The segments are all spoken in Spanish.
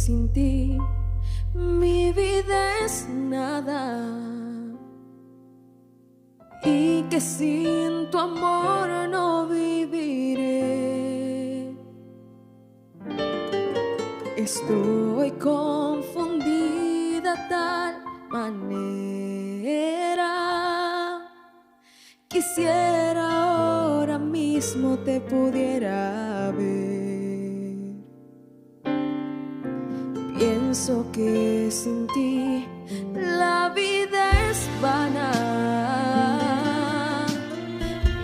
sin ti mi vida es nada, y que sin tu amor no viviré. Estoy confundida tal manera, quisiera ahora mismo te pudiera ver. Pienso que sin ti la vida es vana,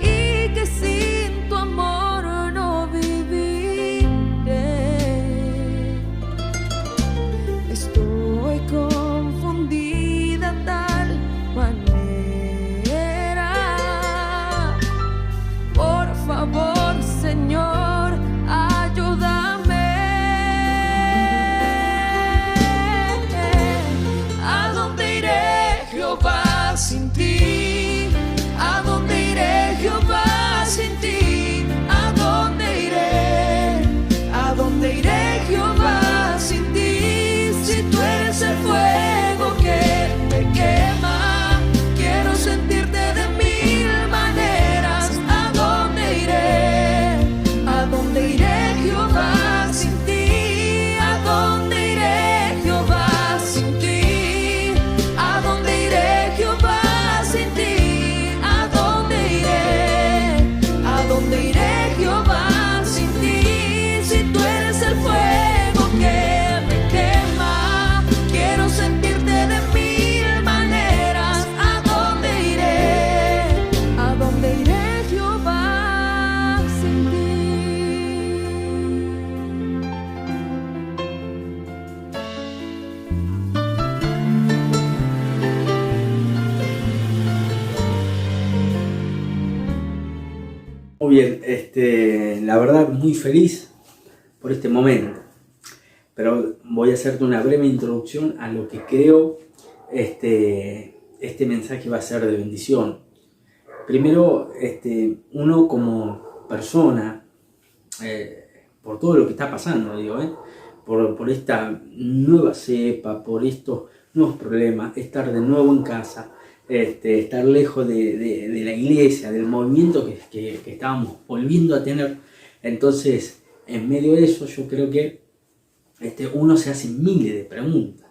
y que sin tu amor no viviré. Estoy confundida tal manera. Por favor, Señor, ayúdame. ¿A dónde iré, Jehová, sin ti? ¿A dónde iré, Jehová, sin ti? ¿A dónde iré? ¿A dónde iré, Jehová, sin ti? Si tú eres el fuego que me quema, quiero sentirte de mil maneras. ¿A dónde iré? ¿A dónde iré, Jehová, sin ti? ¿A dónde iré, Jehová, sin ti? ¿A dónde iré, Jehová, sin ti? ¿A dónde iré? ¿A dónde iré, Jehová, sin ti? Si tú eres el fuego que me quema, quiero sentirte de mil maneras. ¿A dónde iré? ¿A dónde iré, Jehová, sin ti? Muy bien, la verdad muy feliz por este momento, pero voy a hacerte una breve introducción a lo que creo este mensaje va a ser de bendición. Primero, uno como persona, por todo lo que está pasando, por esta nueva cepa, por estos nuevos problemas, estar de nuevo en casa, estar lejos de la iglesia, del movimiento que estábamos volviendo a tener. Entonces, en medio de eso, yo creo que uno se hace miles de preguntas.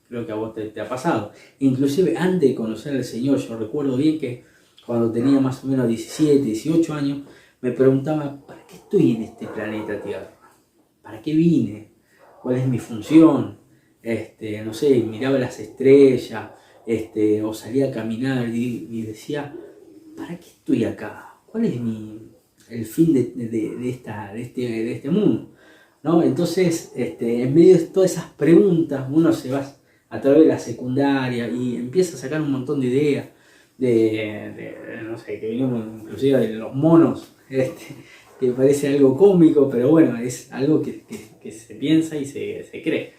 Creo que a vos te ha pasado. Inclusive antes de conocer al Señor, yo recuerdo bien que cuando tenía más o menos 17, 18 años, me preguntaba, ¿para qué estoy en este planeta Tierra? ¿Para qué vine? ¿Cuál es mi función? No sé, miraba las estrellas, o salía a caminar y decía, ¿para qué estoy acá? ¿Cuál es el fin de este mundo? ¿No? Entonces, en medio de todas esas preguntas, uno se va a través de la secundaria y empieza a sacar un montón de ideas, no sé, que venimos inclusive de los monos, que parece algo cómico, pero bueno, es algo que se piensa y se cree.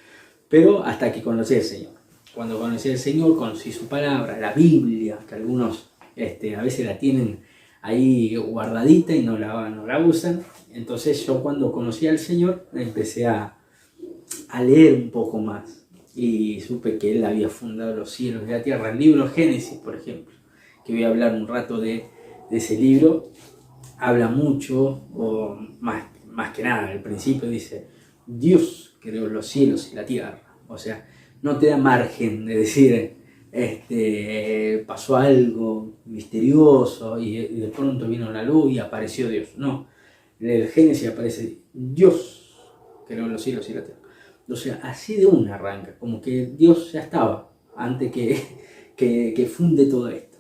Pero hasta que conocí al Señor. Cuando conocí al Señor, conocí su palabra, la Biblia, que algunos a veces la tienen ahí guardadita y no la usan. Entonces yo cuando conocí al Señor empecé a leer un poco más y supe que Él había fundado los cielos y la tierra. El libro Génesis, por ejemplo, que voy a hablar un rato de ese libro, habla mucho, o más que nada, al principio dice, Dios creó los cielos y la tierra. O sea, no te da margen de decir, pasó algo misterioso y de pronto vino la luz y apareció Dios. No, en el Génesis aparece Dios creó los cielos y la tierra. O sea, así de una arranca, como que Dios ya estaba antes que funde todo esto.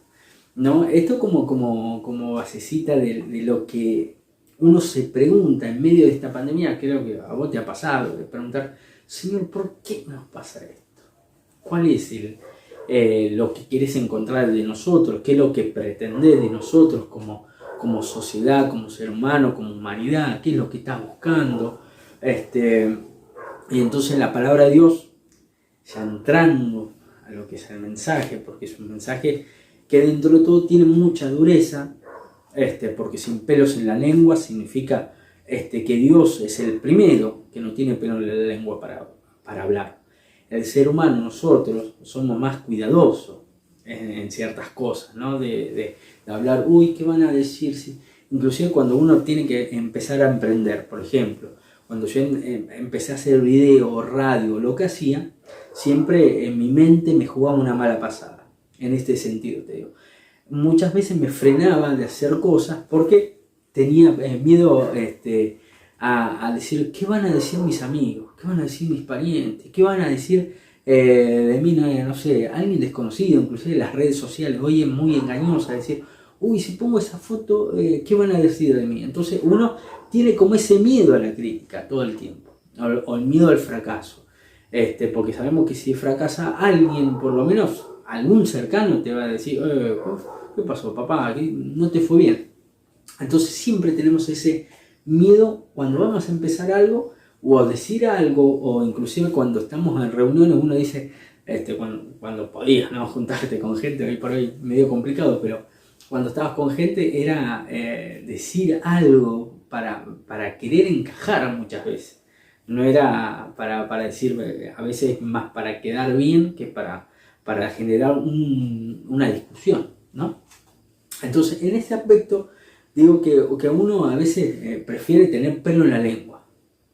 ¿No? Esto como basecita de lo que uno se pregunta en medio de esta pandemia. Creo que a vos te ha pasado, de preguntar, Señor, ¿por qué nos pasa esto? ¿Cuál es lo que quieres encontrar de nosotros? ¿Qué es lo que pretendés de nosotros como sociedad, como ser humano, como humanidad? ¿Qué es lo que estás buscando? Y entonces la palabra de Dios, ya entrando a lo que es el mensaje, porque es un mensaje que dentro de todo tiene mucha dureza, porque sin pelos en la lengua significa que Dios es el primero que no tiene pelo en la lengua para hablar. El ser humano, nosotros, somos más cuidadosos en ciertas cosas, ¿no? De hablar, uy, ¿qué van a decir? Inclusive cuando uno tiene que empezar a emprender, por ejemplo, cuando yo empecé a hacer video, radio, lo que hacía, siempre en mi mente me jugaba una mala pasada, en este sentido te digo. Muchas veces me frenaba de hacer cosas porque tenía miedo a decir, ¿qué van a decir mis amigos? ¿Qué van a decir mis parientes? ¿Qué van a decir de mí? No sé, alguien desconocido, inclusive las redes sociales, hoy es muy engañosa decir, uy, si pongo esa foto, ¿qué van a decir de mí? Entonces uno tiene como ese miedo a la crítica todo el tiempo, o el miedo al fracaso, porque sabemos que si fracasa alguien, por lo menos algún cercano te va a decir, ¿qué pasó, papá? No te fue bien. Entonces siempre tenemos ese miedo cuando vamos a empezar algo, o a decir algo, o inclusive cuando estamos en reuniones, uno dice, cuando podías, ¿no?, juntarte con gente, hoy por hoy medio complicado, pero cuando estabas con gente era decir algo para querer encajar muchas veces. No era para decir, a veces más para quedar bien que para generar una discusión, ¿no? Entonces, en este aspecto, digo que uno a veces prefiere tener pelo en la lengua.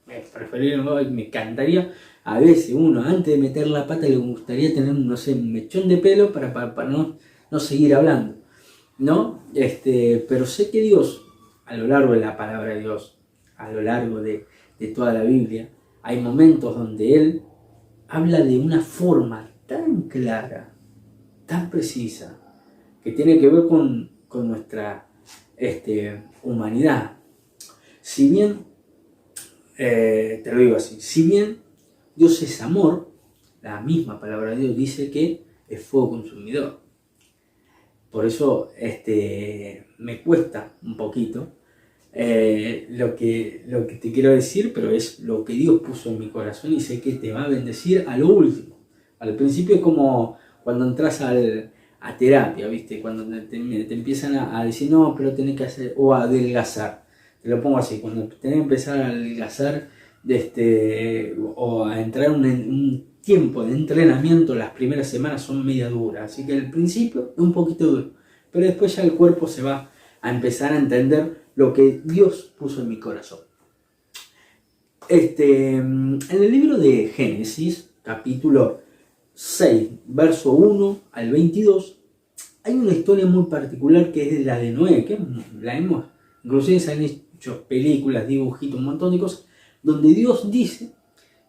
Me encantaría, a veces uno, antes de meter la pata, le gustaría tener, no sé, un mechón de pelo para no seguir hablando, ¿no? Pero sé que Dios, a lo largo de la palabra de Dios, a lo largo de toda la Biblia, hay momentos donde Él habla de una forma tan clara, tan precisa, que tiene que ver con nuestra humanidad. Si bien, te lo digo así, si bien Dios es amor, la misma palabra de Dios dice que es fuego consumidor. Por eso me cuesta un poquito lo que te quiero decir, pero es lo que Dios puso en mi corazón y sé que te va a bendecir a lo último. Al principio es como cuando entras a terapia, ¿viste? Cuando te empiezan a decir, no, pero tenés que hacer, o a adelgazar. Te lo pongo así, cuando tenés que empezar a adelgazar o a entrar en un tiempo de entrenamiento, las primeras semanas son media duras, así que al principio es un poquito duro, pero después ya el cuerpo se va a empezar a entender lo que Dios puso en mi corazón. En el libro de Génesis, capítulo 6, verso 1 al 22, hay una historia muy particular que es la de Noé, que inclusive se han hecho películas, dibujitos, un montón de cosas, donde Dios dice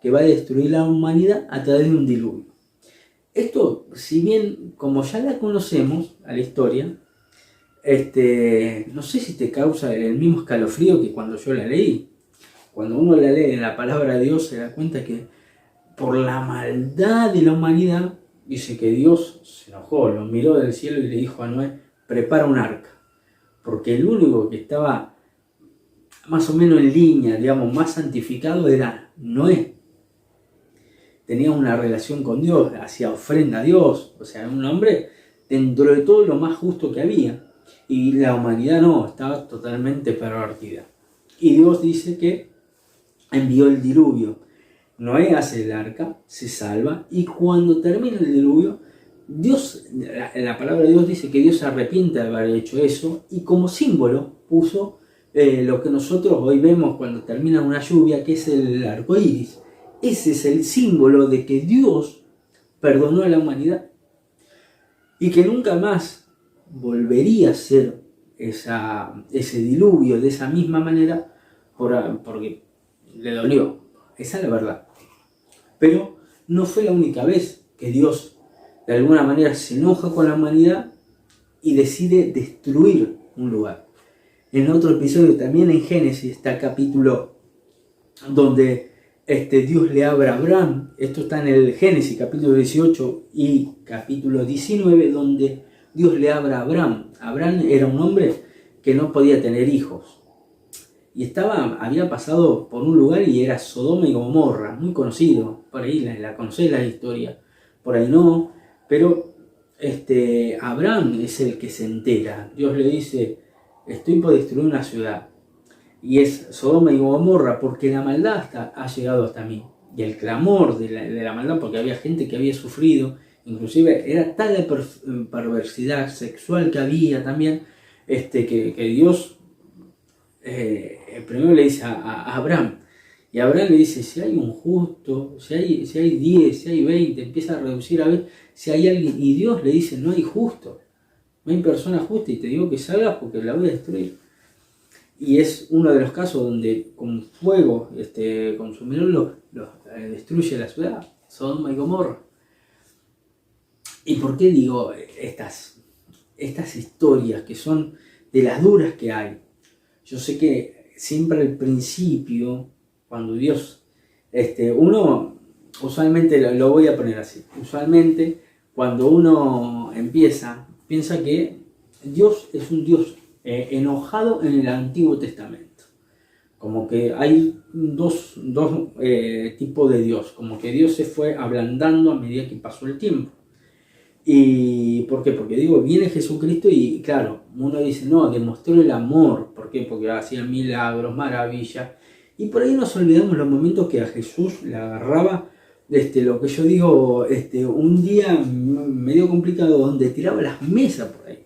que va a destruir la humanidad a través de un diluvio. Esto, si bien como ya la conocemos, a la historia, no sé si te causa el mismo escalofrío que cuando yo la leí. Cuando uno la lee en la palabra de Dios se da cuenta que por la maldad de la humanidad, dice que Dios se enojó, lo miró del cielo y le dijo a Noé, prepara un arca. Porque el único que estaba más o menos en línea, digamos, más santificado era Noé. Tenía una relación con Dios, hacía ofrenda a Dios, o sea, un hombre dentro de todo lo más justo que había. Y la humanidad no, estaba totalmente pervertida. Y Dios dice que envió el diluvio. Noé hace el arca, se salva, y cuando termina el diluvio, Dios, la palabra de Dios dice que Dios se arrepiente de haber hecho eso, y como símbolo puso lo que nosotros hoy vemos cuando termina una lluvia, que es el arco iris. Ese es el símbolo de que Dios perdonó a la humanidad y que nunca más volvería a ser ese diluvio de esa misma manera porque le dolió. Esa es la verdad. Pero no fue la única vez que Dios de alguna manera se enoja con la humanidad y decide destruir un lugar. En otro episodio también en Génesis está el capítulo donde Dios le habla a Abraham. Esto está en el Génesis capítulo 18 y capítulo 19, donde Dios le habla a Abraham. Abraham era un hombre que no podía tener hijos. Y había pasado por un lugar y era Sodoma y Gomorra, muy conocido. Por ahí la conocéis la historia, por ahí no. Pero Abraham es el que se entera. Dios le dice, estoy por destruir una ciudad. Y es Sodoma y Gomorra porque la maldad ha llegado hasta mí. y el clamor de la maldad, porque había gente que había sufrido, inclusive era tal la perversidad sexual que había también, que Dios primero le dice a Abraham, y Abraham le dice, si hay un justo, si hay 10, si hay 20, empieza a reducir a ver si hay alguien, y Dios le dice, no hay justo, no hay persona justa, y te digo que salgas porque la voy a destruir. Y es uno de los casos donde con fuego consumidor destruye la ciudad, Sodoma y Gomorra. ¿Y por qué digo estas historias que son de las duras que hay? Yo sé que siempre al principio, cuando Dios, uno usualmente lo voy a poner así, usualmente cuando uno piensa que Dios es un Dios enojado en el Antiguo Testamento. Como que hay dos tipos de Dios, como que Dios se fue ablandando a medida que pasó el tiempo. ¿Y por qué? Porque viene Jesucristo y claro, uno dice, no, demostró el amor. ¿Por qué? Porque hacía milagros, maravillas. Y por ahí nos olvidamos los momentos que a Jesús le agarraba, lo que yo digo, un día medio complicado donde tiraba las mesas por ahí.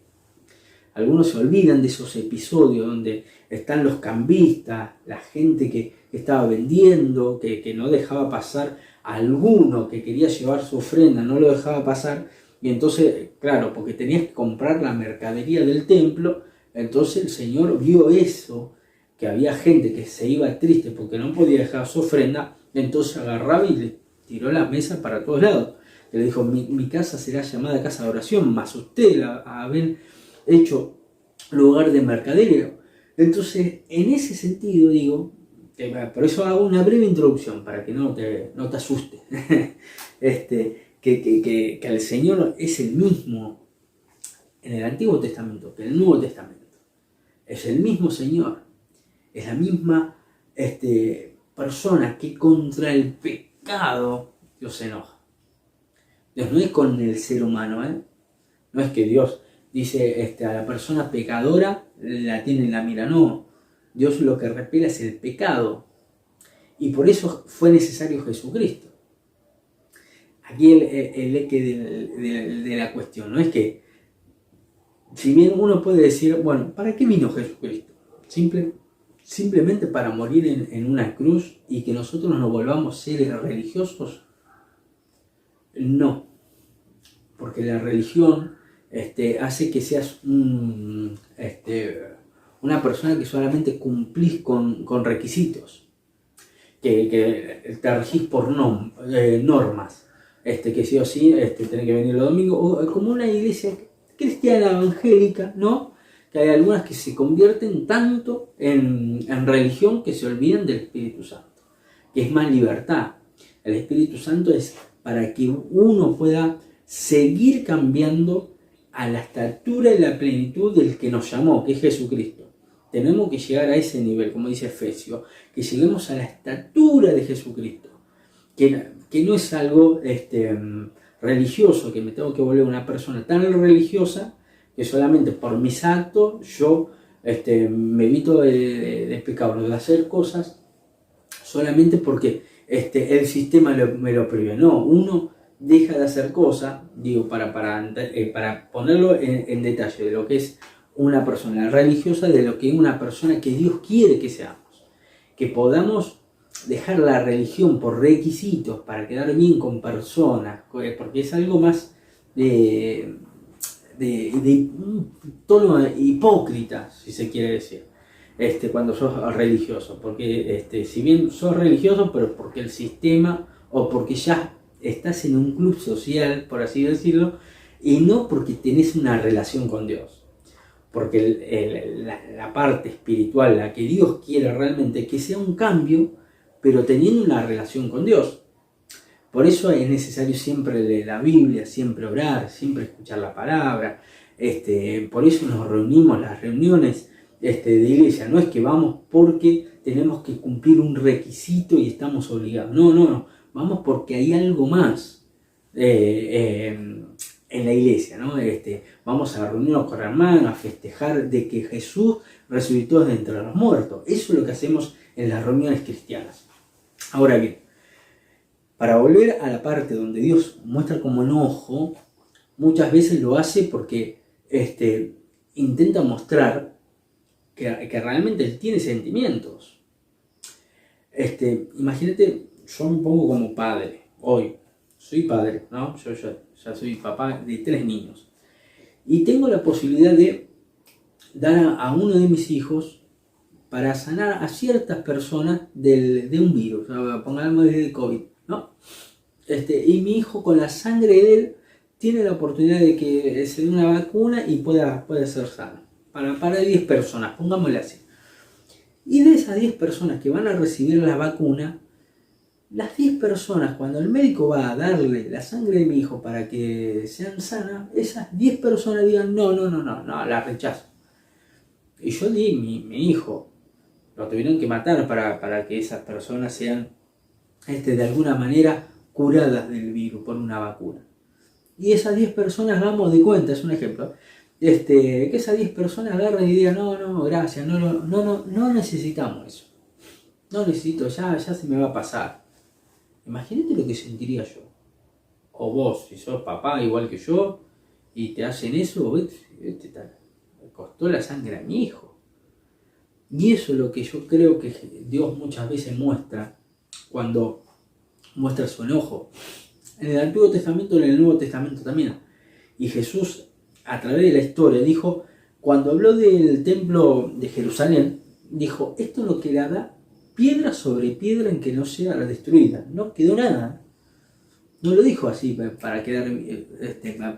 Algunos se olvidan de esos episodios donde están los cambistas, la gente que estaba vendiendo, que no dejaba pasar a alguno que quería llevar su ofrenda, no lo dejaba pasar. Y entonces, claro, porque tenías que comprar la mercadería del templo, entonces el Señor vio eso, que había gente que se iba triste porque no podía dejar su ofrenda, entonces agarraba y le tiró la mesa para todos lados. Y le dijo, mi casa será llamada casa de oración, mas usted la habéis hecho lugar de mercaderio. Entonces, en ese sentido digo, por eso hago una breve introducción, para que no te asustes, que el Señor es el mismo en el Antiguo Testamento que en el Nuevo Testamento. Es el mismo Señor, es la misma persona que contra el pecado Dios se enoja. Dios no es con el ser humano, no es que Dios dice a la persona pecadora la tiene en la mira, no. Dios lo que repela es el pecado. Y por eso fue necesario Jesucristo. Aquí el eje de la cuestión, ¿no? Es que, si bien uno puede decir, bueno, ¿para qué vino Jesucristo? Simplemente para morir en una cruz y que nosotros nos volvamos seres religiosos. No. Porque la religión hace que seas una persona que solamente cumplís con requisitos, que te regís por normas, que sí o sí tenés que venir los domingos, o como una iglesia cristiana evangélica, ¿no? Que hay algunas que se convierten tanto en religión que se olvidan del Espíritu Santo, que es más libertad. El Espíritu Santo es para que uno pueda seguir cambiando a la estatura y la plenitud del que nos llamó, que es Jesucristo. Tenemos que llegar a ese nivel, como dice Efesios, que lleguemos a la estatura de Jesucristo, que no es algo religioso, que me tengo que volver una persona tan religiosa que solamente por mis actos yo me evito de pecar o de hacer cosas solamente porque el sistema me lo prohíbe. No, uno deja de hacer cosas, digo, para ponerlo en detalle de lo que es una persona religiosa, de lo que es una persona que Dios quiere que seamos. Que podamos dejar la religión por requisitos para quedar bien con personas, porque es algo más de un tono hipócrita, si se quiere decir, cuando sos religioso. Porque si bien sos religioso, pero porque el sistema o porque ya estás en un club social, por así decirlo, y no porque tenés una relación con Dios. Porque la parte espiritual, la que Dios quiere realmente, que sea un cambio, pero teniendo una relación con Dios. Por eso es necesario siempre leer la Biblia, siempre orar, siempre escuchar la palabra. Por eso nos reunimos, las reuniones de iglesia. No es que vamos porque tenemos que cumplir un requisito y estamos obligados. No. Vamos porque hay algo más en la iglesia, ¿no? Vamos a reunirnos con hermanos, a festejar de que Jesús resucitó de entre los muertos. Eso es lo que hacemos en las reuniones cristianas. Ahora bien, Para volver a la parte donde Dios muestra como enojo, muchas veces lo hace porque intenta mostrar que realmente Él tiene sentimientos. Imagínate, yo me pongo como padre, hoy, soy padre, ¿no? Yo ya soy papá de 3 niños. Y tengo la posibilidad de dar a uno de mis hijos para sanar a ciertas personas de un virus, pongamos del COVID, ¿no? Y mi hijo con la sangre de él tiene la oportunidad de que se dé una vacuna y pueda ser sano. Para 10 personas, pongámosle así. Y de esas 10 personas que van a recibir la vacuna, las 10 personas, cuando el médico va a darle la sangre de mi hijo para que sean sanas, esas 10 personas digan, no, la rechazo. Y yo di mi hijo, lo tuvieron que matar para que esas personas sean de alguna manera curadas del virus por una vacuna. Y esas 10 personas, damos de cuenta, es un ejemplo, que esas 10 personas agarran y digan, no, gracias, no necesitamos eso. No necesito, ya se me va a pasar. Imagínate lo que sentiría yo. O vos, si sos papá igual que yo, y te hacen eso, me costó la sangre a mi hijo. Y eso es lo que yo creo que Dios muchas veces muestra cuando muestra su enojo. En el Antiguo Testamento y en el Nuevo Testamento también. Y Jesús, a través de la historia, dijo, cuando habló del templo de Jerusalén, dijo, esto no quedará piedra sobre piedra en que no sea destruida. No quedó nada. No lo dijo así para quedar,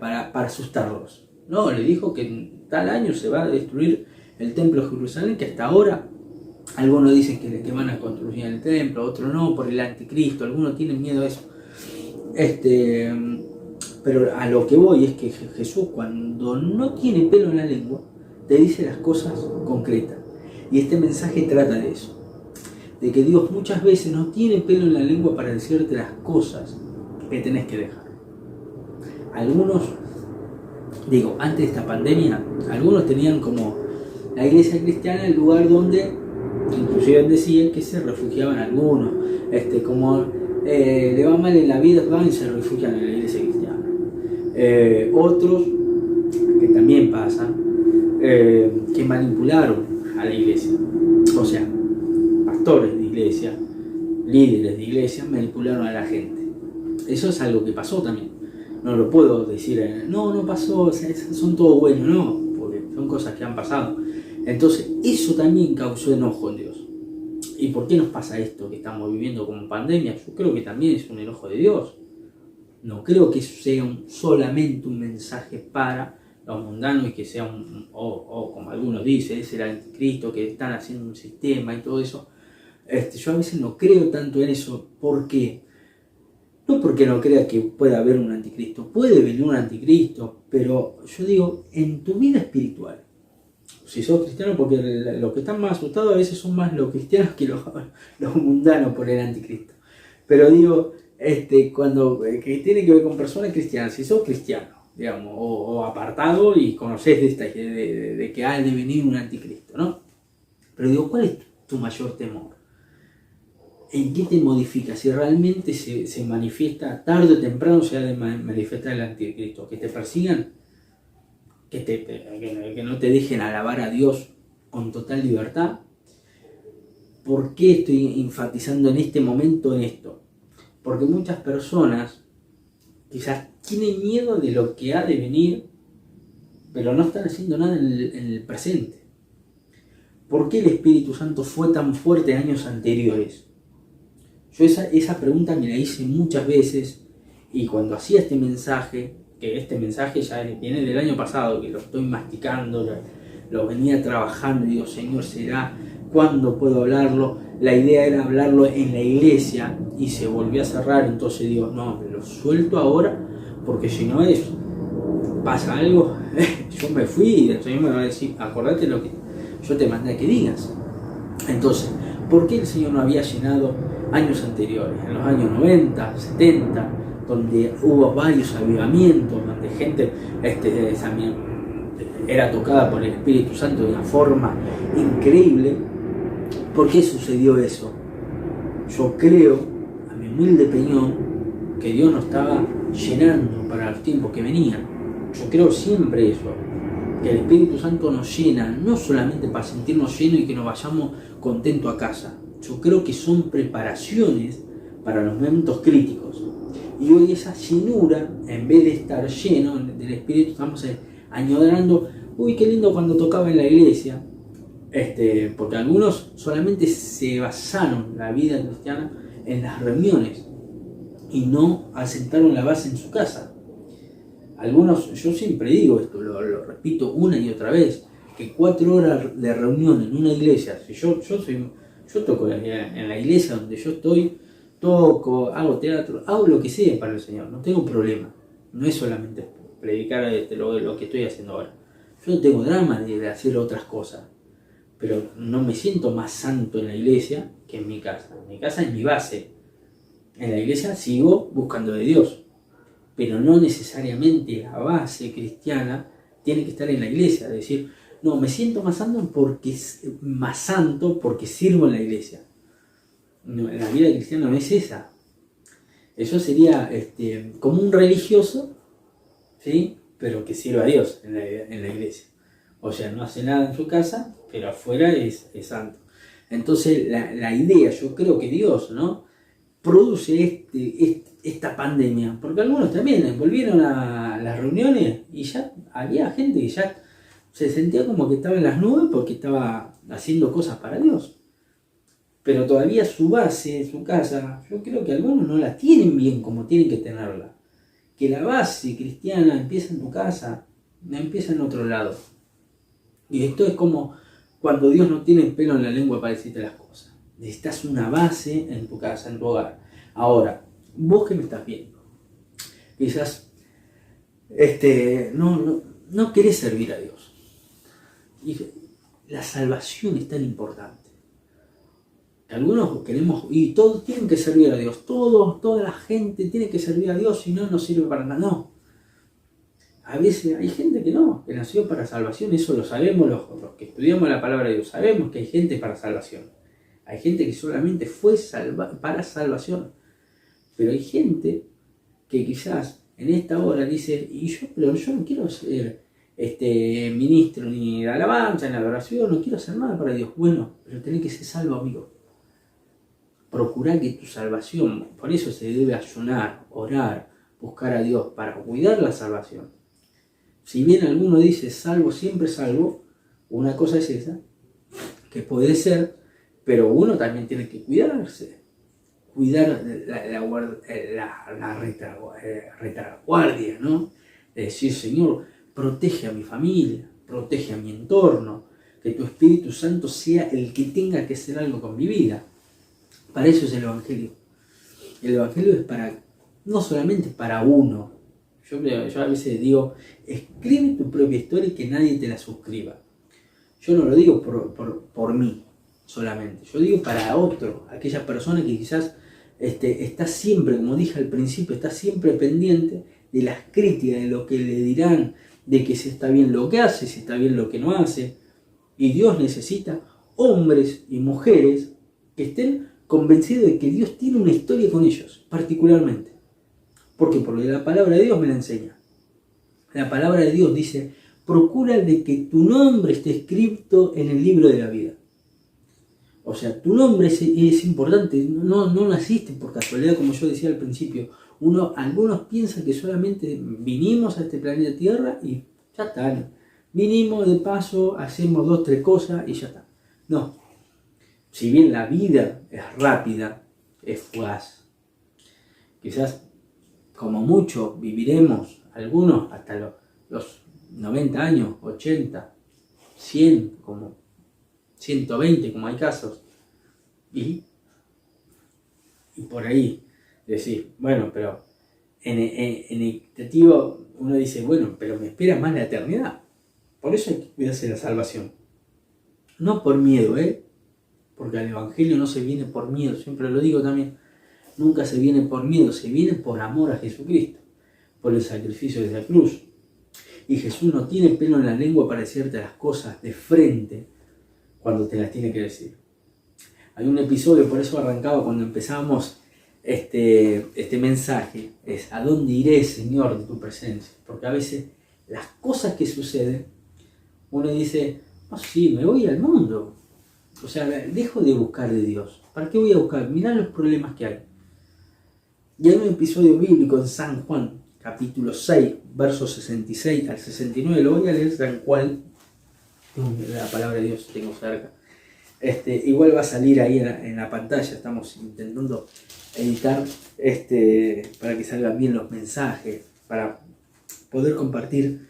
para asustarlos. No, le dijo que en tal año se va a destruir el templo de Jerusalén, que hasta ahora algunos dicen que van a construir el templo, otros no, por el anticristo, algunos tienen miedo a eso. Pero a lo que voy es que Jesús, cuando no tiene pelo en la lengua, te dice las cosas concretas. Y este mensaje trata de eso, de que Dios muchas veces no tiene pelo en la lengua para decirte las cosas que tenés que dejar. Algunos, antes de esta pandemia, algunos tenían como la iglesia cristiana el lugar donde, inclusive decían que se refugiaban algunos, como le va mal en la vida, van y se refugian en la iglesia cristiana. Otros, que también pasan, que manipularon a la iglesia, o sea, pastores de iglesia, líderes de iglesia, manipularon a la gente. Eso es algo que pasó también. No lo puedo decir, no pasó, o sea, son todo buenos, no, porque son cosas que han pasado. Entonces, eso también causó enojo en Dios. ¿Y por qué nos pasa esto que estamos viviendo como pandemia? Yo creo que también es un enojo de Dios. No creo que eso sea solamente un mensaje para los mundanos y que sea como algunos dicen, es el anticristo, que están haciendo un sistema y todo eso. Yo a veces no creo tanto en eso. ¿Por qué? No porque no crea que pueda haber un anticristo. Puede venir un anticristo, pero yo digo, en tu vida espiritual, si sos cristiano, porque los que están más asustados a veces son más los cristianos que los mundanos por el anticristo. Pero digo, cuando que tiene que ver con personas cristianas, si sos cristiano, digamos, o apartado y conocés de que ha de venir un anticristo, ¿no? Pero digo, ¿cuál es tu mayor temor? ¿En qué te modifica? Si realmente se manifiesta tarde o temprano, se ha de manifestar el anticristo, que te persigan, que no te dejen alabar a Dios con total libertad. ¿Por qué estoy enfatizando en este momento en esto? Porque muchas personas quizás tienen miedo de lo que ha de venir, pero no están haciendo nada en el presente. ¿Por qué el Espíritu Santo fue tan fuerte en años anteriores? Yo esa pregunta me la hice muchas veces, y cuando hacía este mensaje, que este mensaje ya viene del año pasado, que lo estoy masticando, lo venía trabajando, y digo, Señor, ¿será? ¿Cuándo puedo hablarlo? La idea era hablarlo en la iglesia y se volvió a cerrar. Entonces digo, no, me lo suelto ahora, porque si no pasa algo, yo me fui y el Señor me va a decir, acordate lo que yo te mandé a que digas. Entonces, ¿por qué el Señor no había llenado años anteriores? En los años 90, 70, donde hubo varios avivamientos, donde gente también era tocada por el Espíritu Santo de una forma increíble. ¿Por qué sucedió eso? Yo creo, a mi humilde opinión, que Dios nos estaba llenando para los tiempos que venían. Yo creo siempre eso, que el Espíritu Santo nos llena, no solamente para sentirnos llenos y que nos vayamos contentos a casa. Yo creo que son preparaciones para los momentos críticos. Y hoy esa llenura, en vez de estar lleno del Espíritu, estamos añorando, uy, qué lindo cuando tocaba en la iglesia. Porque algunos solamente se basaron la vida cristiana en las reuniones y no asentaron la base en su casa. Algunos, yo siempre digo esto, lo repito una y otra vez, que 4 horas de reunión en una iglesia, si yo toco en la iglesia donde yo estoy, toco, hago teatro, hago lo que sea para el Señor, no tengo problema. No es solamente predicar lo que estoy haciendo ahora. Yo no tengo drama de hacer otras cosas, pero no me siento más santo en la iglesia que en mi casa. Mi casa es mi base. En la iglesia sigo buscando de Dios, pero no necesariamente la base cristiana tiene que estar en la iglesia. Es decir, no, me siento más santo porque sirvo en la iglesia. No, la vida cristiana no es esa. Eso sería como un religioso, ¿sí? Pero que sirva a Dios en la iglesia. O sea, no hace nada en su casa, pero afuera es santo. Entonces la idea, yo creo que Dios, ¿no?, produce esta pandemia, porque algunos también volvieron a las reuniones y ya había gente que ya se sentía como que estaba en las nubes porque estaba haciendo cosas para Dios. Pero todavía su base, su casa, yo creo que algunos no la tienen bien como tienen que tenerla. Que la base cristiana empieza en tu casa, no empieza en otro lado. Y esto es como cuando Dios no tiene pelo en la lengua para decirte las cosas. Necesitas una base en tu casa, en tu hogar. Ahora, vos que me estás viendo, quizás no querés servir a Dios. Y la salvación es tan importante. Algunos queremos, y todos tienen que servir a Dios. Toda la gente tiene que servir a Dios, si no, no sirve para nada. No. A veces hay gente que no, que nació para salvación. Eso lo sabemos los que estudiamos la palabra de Dios. Sabemos que hay gente para salvación. Hay gente que solamente fue para salvación. Pero hay gente que quizás en esta hora dice, pero yo no quiero ser ministro ni de alabanza, ni de adoración, no quiero hacer nada para Dios. Bueno, pero tenés que ser salvo, amigo. Procurá que tu salvación, por eso se debe ayunar, orar, buscar a Dios para cuidar la salvación. Si bien alguno dice salvo, siempre salvo, una cosa es esa, que puede ser, pero uno también tiene que cuidarse, cuidar la retaguardia, ¿no? De decir, Señor, protege a mi familia, protege a mi entorno, que tu Espíritu Santo sea el que tenga que hacer algo con mi vida. Para eso es el Evangelio. El Evangelio es no solamente para uno. Yo a veces digo, escribe tu propia historia y que nadie te la suscriba. Yo no lo digo por mí solamente, yo digo para otro, aquella persona que quizás está siempre, como dije al principio, está siempre pendiente de las críticas, de lo que le dirán, de que si está bien lo que hace, si está bien lo que no hace. Y Dios necesita hombres y mujeres que estén convencidos de que Dios tiene una historia con ellos, particularmente. ¿Por qué? Porque la palabra de Dios me la enseña. La palabra de Dios dice, procura de que tu nombre esté escrito en el libro de la vida. O sea, tu nombre es importante, no naciste por casualidad, como yo decía al principio. Algunos piensan que solamente vinimos a este planeta Tierra y ya está. Vinimos de paso, hacemos 2, 3 cosas y ya está. No. Si bien la vida es rápida, es fugaz. Quizás, como mucho, viviremos algunos hasta los 90 años, 80, 100, como 120, como hay casos. Y por ahí decir, bueno, pero en equitativo uno dice, bueno, pero me espera más la eternidad. Por eso hay que cuidarse de la salvación. No por miedo, porque al Evangelio no se viene por miedo, siempre lo digo también. Nunca se viene por miedo, se viene por amor a Jesucristo, por el sacrificio de la cruz. Y Jesús no tiene pelo en la lengua para decirte las cosas de frente cuando te las tiene que decir. Hay un episodio, por eso arrancaba cuando empezábamos este mensaje es: ¿a dónde iré, Señor, de tu presencia? Porque a veces las cosas que suceden, uno dice: oh, sí, me voy al mundo. O sea, dejo de buscar de Dios. ¿Para qué voy a buscar? Mirá los problemas que hay. Y hay un episodio bíblico en San Juan, capítulo 6, versos 66 al 69. Lo voy a leer tal cual. La palabra de Dios tengo cerca. Igual va a salir ahí en la pantalla. Estamos intentando editar para que salgan bien los mensajes, para poder compartir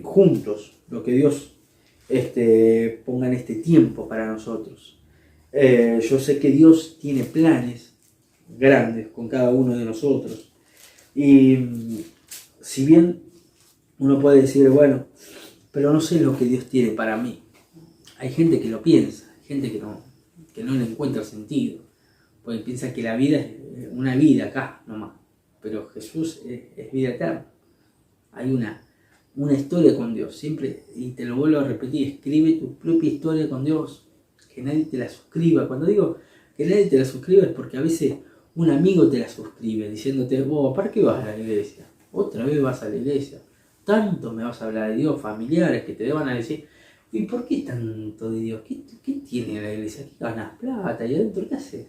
juntos lo que Dios ponga en este tiempo para nosotros. Yo sé que Dios tiene planes grandes con cada uno de nosotros, y si bien uno puede decir, bueno, pero no sé lo que Dios tiene para mí. Hay gente que lo piensa, hay gente que no le encuentra sentido, porque piensa que la vida es una vida acá nomás, pero Jesús es vida eterna. Hay una historia con Dios, siempre, y te lo vuelvo a repetir: escribe tu propia historia con Dios, que nadie te la suscriba. Cuando digo que nadie te la suscriba es porque a veces un amigo te la suscribe diciéndote: vos, ¿para qué vas a la iglesia? Otra vez vas a la iglesia, tanto me vas a hablar de Dios, familiares que te van a decir: ¿y por qué tanto de Dios? ¿Qué tiene la iglesia? ¿Qué ganas plata? ¿Y adentro qué haces?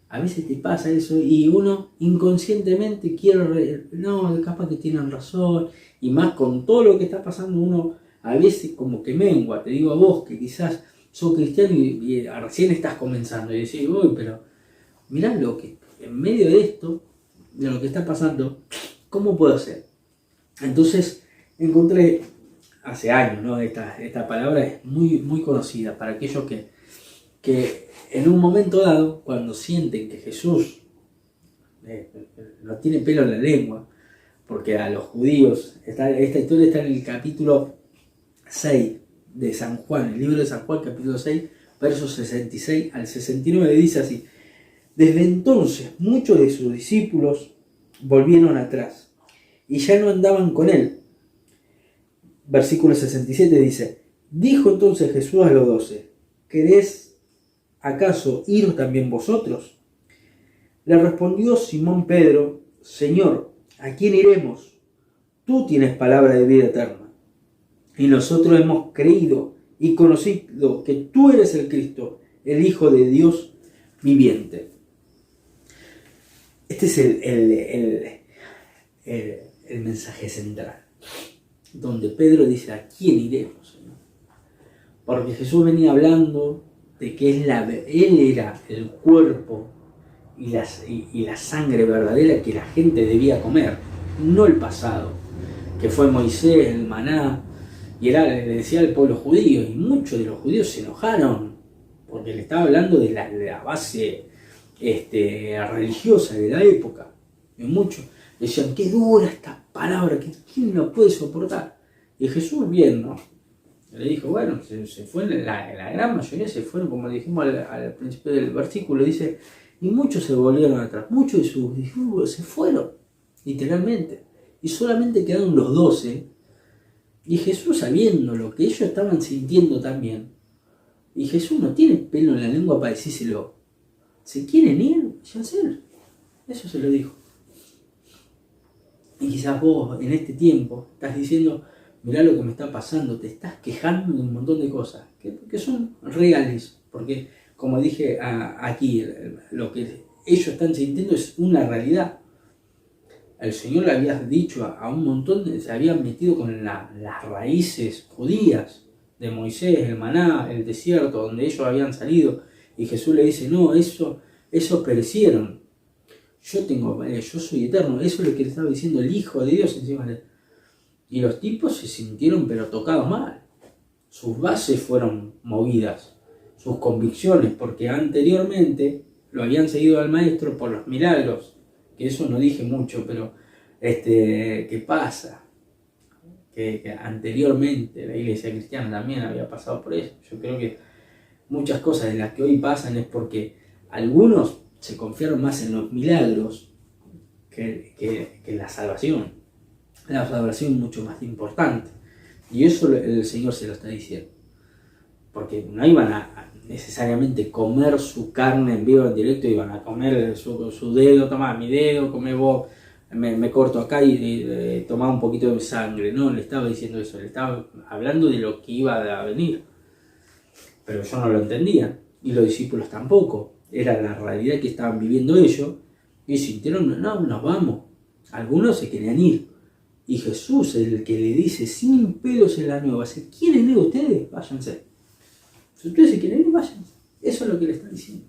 A veces te pasa eso y uno inconscientemente quiere, no, capaz que tienen razón, y más con todo lo que está pasando, uno a veces como que mengua. Te digo a vos que quizás sos cristiano y recién estás comenzando y decís: uy, pero mirá lo que en medio de esto, de lo que está pasando, ¿cómo puedo hacer? Entonces encontré hace años, ¿no? Esta palabra es muy, muy conocida para aquellos que en un momento dado, cuando sienten que Jesús no tiene pelo en la lengua, porque a los judíos, esta historia está en el capítulo 6 de San Juan, el libro de San Juan, capítulo 6, versos 66 al 69, dice así: desde entonces muchos de sus discípulos volvieron atrás y ya no andaban con él. Versículo 67 dice: dijo entonces Jesús a los 12: ¿queréis acaso iros también vosotros? Le respondió Simón Pedro: Señor, ¿a quién iremos? Tú tienes palabra de vida eterna, y nosotros hemos creído y conocido que tú eres el Cristo, el Hijo de Dios viviente. Este es el mensaje central, donde Pedro dice: ¿a quién iremos, Señor? Porque Jesús venía hablando de que Él era el cuerpo y la sangre verdadera que la gente debía comer, no el pasado, que fue Moisés, el maná, y le decía al pueblo judío, y muchos de los judíos se enojaron, porque le estaba hablando de la base religiosa de la época, y muchos decían: qué dura esta palabra, ¿quién lo puede soportar? Y Jesús, viendo, le dijo: bueno, se fue, la gran mayoría se fueron, como dijimos al principio del versículo, dice, y muchos se volvieron atrás, muchos de sus discípulos se fueron, literalmente, y solamente quedaron los 12, y Jesús, sabiendo lo que ellos estaban sintiendo también, y Jesús no tiene pelo en la lengua para decírselo: ¿se quieren ir? Váyanse. Eso se lo dijo. Y quizás vos en este tiempo estás diciendo: mirá lo que me está pasando, te estás quejando de un montón de cosas que son reales, porque como dije aquí, lo que ellos están sintiendo es una realidad. El Señor le había dicho a un montón, se habían metido con las raíces judías de Moisés, el maná, el desierto donde ellos habían salido, y Jesús le dice: no, eso perecieron, yo soy eterno. Eso es lo que le estaba diciendo el Hijo de Dios encima de. Y los tipos se sintieron pero tocados mal. Sus bases fueron movidas, sus convicciones, porque anteriormente lo habían seguido al maestro por los milagros, que eso no dije mucho, pero ¿qué pasa? Que anteriormente la iglesia cristiana también había pasado por eso. Yo creo que muchas cosas de las que hoy pasan es porque algunos se confiaron más en los milagros que en la salvación. La salvación es mucho más importante, y eso el Señor se lo está diciendo, porque no iban necesariamente comer su carne en vivo, en directo, iban a comer su dedo, tomá mi dedo, comé vos, me corto acá y tomá un poquito de sangre. No le estaba diciendo eso, le estaba hablando de lo que iba a venir. Pero yo no lo entendía, y los discípulos tampoco. Era la realidad que estaban viviendo ellos, y sintieron, no, nos vamos. Algunos se querían ir. Y Jesús es el que le dice, sin pelos en la nueva, ¿quieren ir ustedes? Váyanse. Si ustedes se quieren ir, váyanse. Eso es lo que le está diciendo.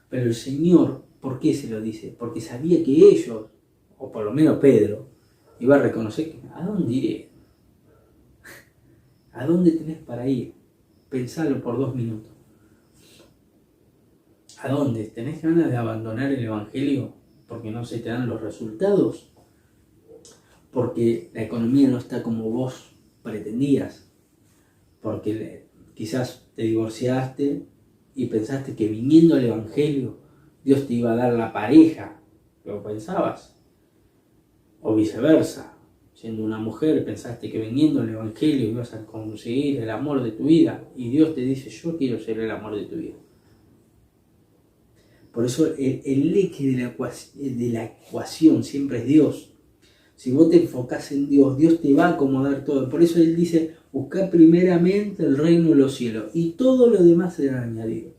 Pero el Señor, ¿por qué se lo dice? Porque sabía que ellos, o por lo menos Pedro, iba a reconocer que, ¿a dónde iré? ¿A dónde tenés para ir? Pensalo por 2 minutos. ¿A dónde? ¿Tenés ganas de abandonar el Evangelio porque no se te dan los resultados? Porque la economía no está como vos pretendías. Porque quizás te divorciaste y pensaste que viniendo al Evangelio Dios te iba a dar la pareja que vos pensabas. O viceversa. Siendo una mujer, pensaste que viniendo al Evangelio ibas a conseguir el amor de tu vida. Y Dios te dice, yo quiero ser el amor de tu vida. Por eso el eje de la ecuación siempre es Dios. Si vos te enfocás en Dios, Dios te va a acomodar todo. Por eso Él dice, buscá primeramente el reino de los cielos. Y todo lo demás será añadido.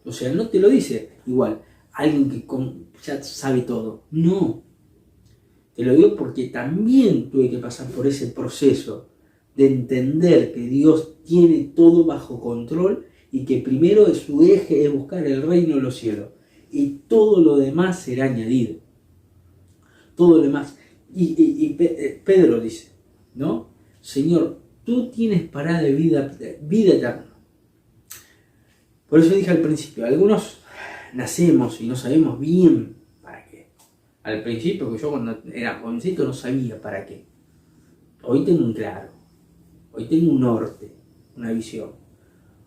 O sea, no te lo dice igual alguien que ya sabe todo. No. Te lo digo porque también tuve que pasar por ese proceso de entender que Dios tiene todo bajo control y que primero su eje es buscar el reino de los cielos. Y todo lo demás será añadido. Todo lo demás. Y Pedro dice, ¿no? Señor, tú tienes para de vida eterna. Por eso dije al principio, algunos nacemos y no sabemos bien para qué. Al principio, que yo cuando era jovencito no sabía para qué. Hoy tengo un claro. Hoy tengo un norte, una visión,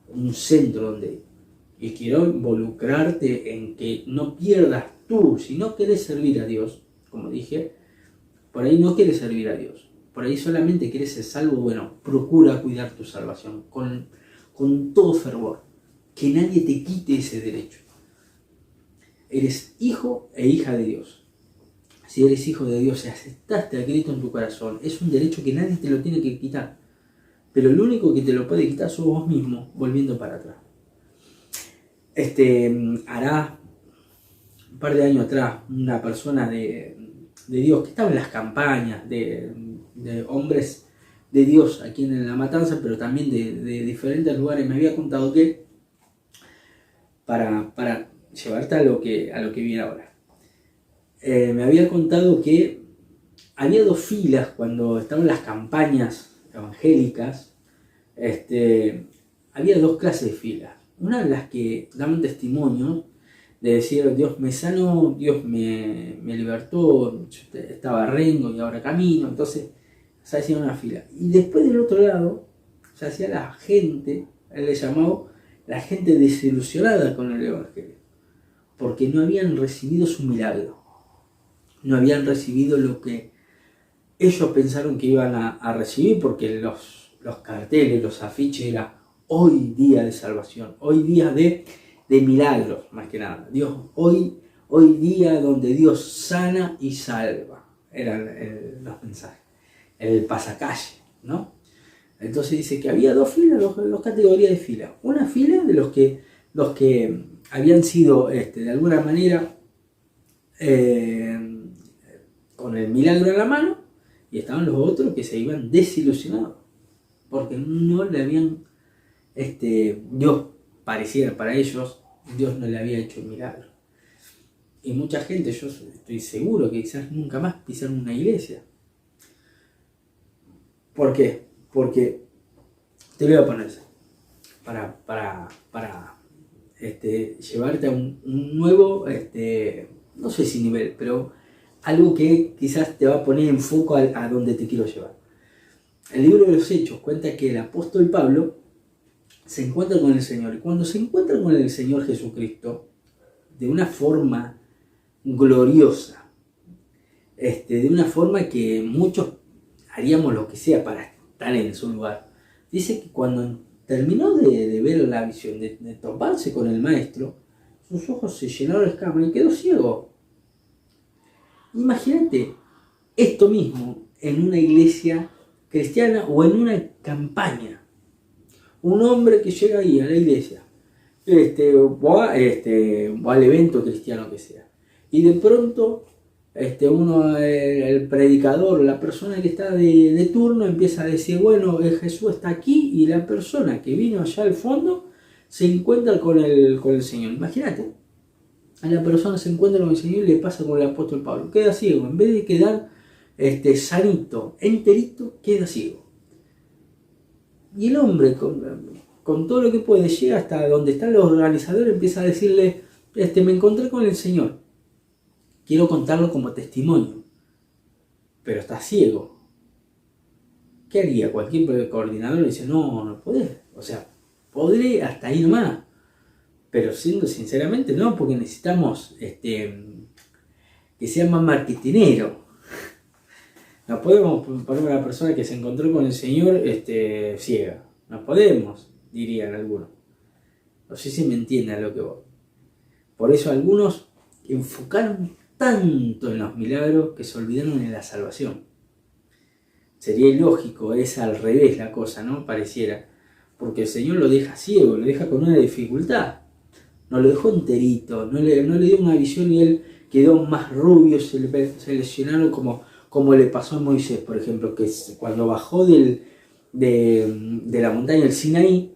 un centro donde ir. Y quiero involucrarte en que no pierdas tú, si no querés servir a Dios, como dije, por ahí no quieres servir a Dios. Por ahí solamente quieres ser salvo. Bueno, procura cuidar tu salvación con todo fervor. Que nadie te quite ese derecho. Eres hijo e hija de Dios. Si eres hijo de Dios y aceptaste a Cristo en tu corazón, es un derecho que nadie te lo tiene que quitar. Pero el único que te lo puede quitar sos vos mismo, volviendo para atrás. Hará un par de años atrás, una persona de Dios que estaba en las campañas de hombres de Dios aquí en La Matanza, pero también de diferentes lugares, me había contado que para llevarte a lo que viene ahora, me había contado que había 2 filas cuando estaban las campañas evangélicas. Había 2 clases de filas. Una de las que daban testimonio de decir, Dios me sanó, Dios me libertó, yo estaba rengo y ahora camino. Entonces se hacía una fila. Y después del otro lado se hacía la gente, él le llamó la gente desilusionada con el Evangelio, porque no habían recibido su milagro, no habían recibido lo que ellos pensaron que iban a recibir, porque los carteles, los afiches eran hoy día de salvación, hoy día de milagros, más que nada. Dios, hoy día donde Dios sana y salva, eran los mensajes, el pasacalle, ¿no? Entonces dice que había 2 filas, 2 categorías de filas. Una fila de los que habían sido de alguna manera con el milagro en la mano, y estaban los otros que se iban desilusionados porque no le habían Dios, pareciera para ellos, Dios no le había hecho el milagro. Y mucha gente, yo estoy seguro que quizás nunca más pisaron una iglesia. ¿Por qué? Porque te voy a poner para llevarte a un nuevo, no sé si nivel, pero algo que quizás te va a poner en foco a donde te quiero llevar. El libro de los Hechos cuenta que el apóstol Pablo se encuentra con el Señor, y cuando se encuentra con el Señor Jesucristo, de una forma gloriosa, de una forma que muchos haríamos lo que sea para estar en su lugar. Dice que cuando terminó de ver la visión, de toparse con el maestro, sus ojos se llenaron de escamas y quedó ciego. Imagínate esto mismo en una iglesia cristiana o en una campaña. Un hombre que llega ahí a la iglesia, o al evento cristiano que sea, y de pronto el predicador, la persona que está de turno empieza a decir, bueno, Jesús está aquí, y la persona que vino allá al fondo se encuentra con el Señor. Imagínate, a la persona se encuentra con el Señor y le pasa con el apóstol Pablo, queda ciego, en vez de quedar sanito, enterito, queda ciego. Y el hombre, con todo lo que puede, llega hasta donde están los organizadores, empieza a decirle, me encontré con el Señor, quiero contarlo como testimonio, pero está ciego. ¿Qué haría? Cualquier coordinador le dice, no podés, o sea, podré hasta ahí nomás, pero siendo sinceramente no, porque necesitamos que sea más marketinero. No podemos poner a una persona que se encontró con el Señor ciega. No podemos, dirían algunos. No sé si me entienden a lo que voy. Por eso algunos enfocaron tanto en los milagros que se olvidaron de la salvación. Sería ilógico, es al revés la cosa, ¿no? Pareciera. Porque el Señor lo deja ciego, lo deja con una dificultad. No lo dejó enterito, no le dio una visión y él quedó más rubio, se le llenaron como le pasó a Moisés, por ejemplo, que cuando bajó de la montaña del Sinaí,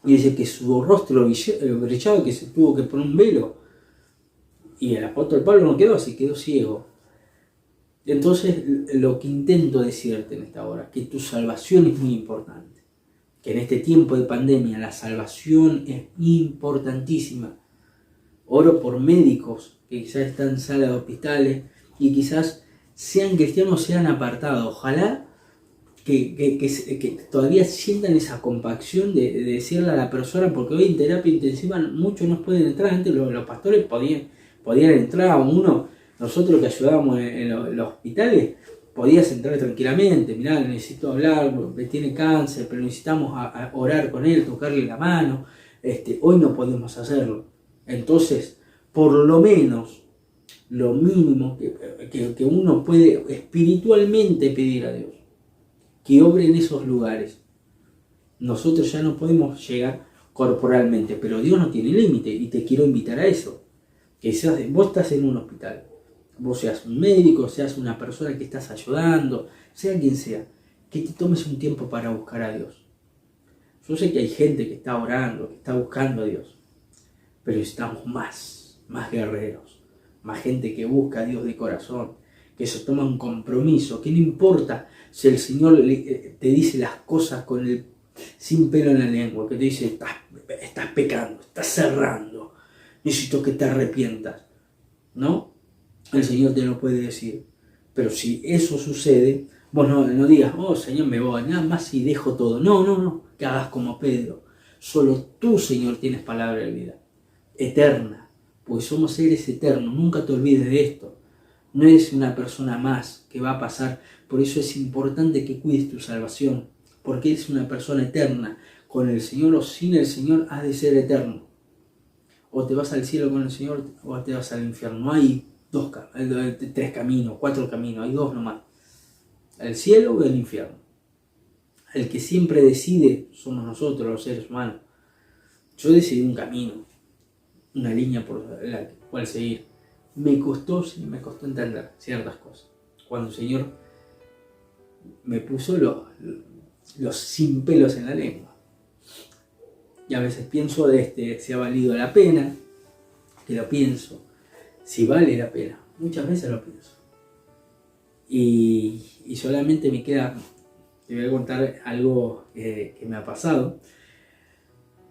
y dice que su rostro brillaba, que se tuvo que poner un velo, y el apóstol Pablo no quedó así, quedó ciego. Entonces, lo que intento decirte en esta hora, que tu salvación es muy importante, que en este tiempo de pandemia la salvación es importantísima. Oro por médicos que quizás están en salas de hospitales y quizás sean cristianos, sean apartados. Ojalá que todavía sientan esa compasión de decirle a la persona, porque hoy en terapia intensiva muchos no pueden entrar. Antes los pastores podían entrar, nosotros que ayudábamos en los hospitales, podías entrar tranquilamente. Mirá, necesito hablar, tiene cáncer, pero necesitamos orar con él, tocarle la mano. Hoy no podemos hacerlo. Entonces, por lo menos, lo mínimo que uno puede espiritualmente pedir a Dios, que obre en esos lugares. Nosotros ya no podemos llegar corporalmente, pero Dios no tiene límite, y te quiero invitar a eso. Que vos estás en un hospital, vos seas un médico, seas una persona que estás ayudando, sea quien sea, que te tomes un tiempo para buscar a Dios. Yo sé que hay gente que está orando, que está buscando a Dios, pero necesitamos más guerreros, más gente que busca a Dios de corazón, que se toma un compromiso, que no importa si el Señor te dice las cosas sin pelo en la lengua, que te dice, estás pecando, estás cerrando, necesito que te arrepientas, ¿no? El Señor te lo puede decir. Pero si eso sucede, vos no digas, oh Señor, me voy, nada más y dejo todo. No, que hagas como Pedro. Solo tú, Señor, tienes palabra de vida eterna, porque somos seres eternos. Nunca te olvides de esto. No eres una persona más que va a pasar. Por eso es importante que cuides tu salvación, porque eres una persona eterna. Con el Señor o sin el Señor has de ser eterno. O te vas al cielo con el Señor o te vas al infierno. No hay 3 caminos, 4 caminos, hay 2 nomás. El cielo o el infierno. El que siempre decide somos nosotros, los seres humanos. Yo decidí un camino, una línea por la cual seguir. Me costó entender ciertas cosas. Cuando el Señor me puso los sin pelos en la lengua. Y a veces pienso si ha valido la pena, que lo pienso, si vale la pena. Muchas veces lo pienso. Y solamente me queda, te voy a contar algo que me ha pasado.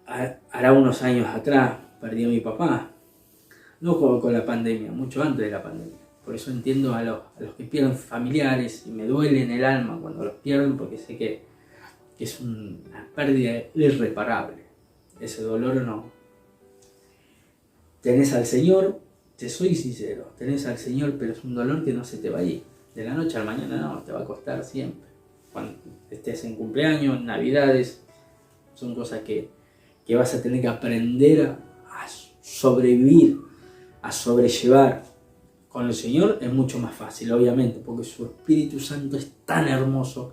Hará unos años atrás perdí a mi papá, no con la pandemia, mucho antes de la pandemia. Por eso entiendo a los que pierden familiares, y me duele en el alma cuando los pierden, porque sé que es una pérdida irreparable. Ese dolor no. Tenés al Señor, te soy sincero, tenés al Señor, pero es un dolor que no se te va a ir. De la noche a la mañana no, te va a costar siempre. Cuando estés en cumpleaños, en navidades, son cosas que vas a tener que aprender a sobrevivir, a sobrellevar. Con el Señor es mucho más fácil, obviamente, porque su Espíritu Santo es tan hermoso,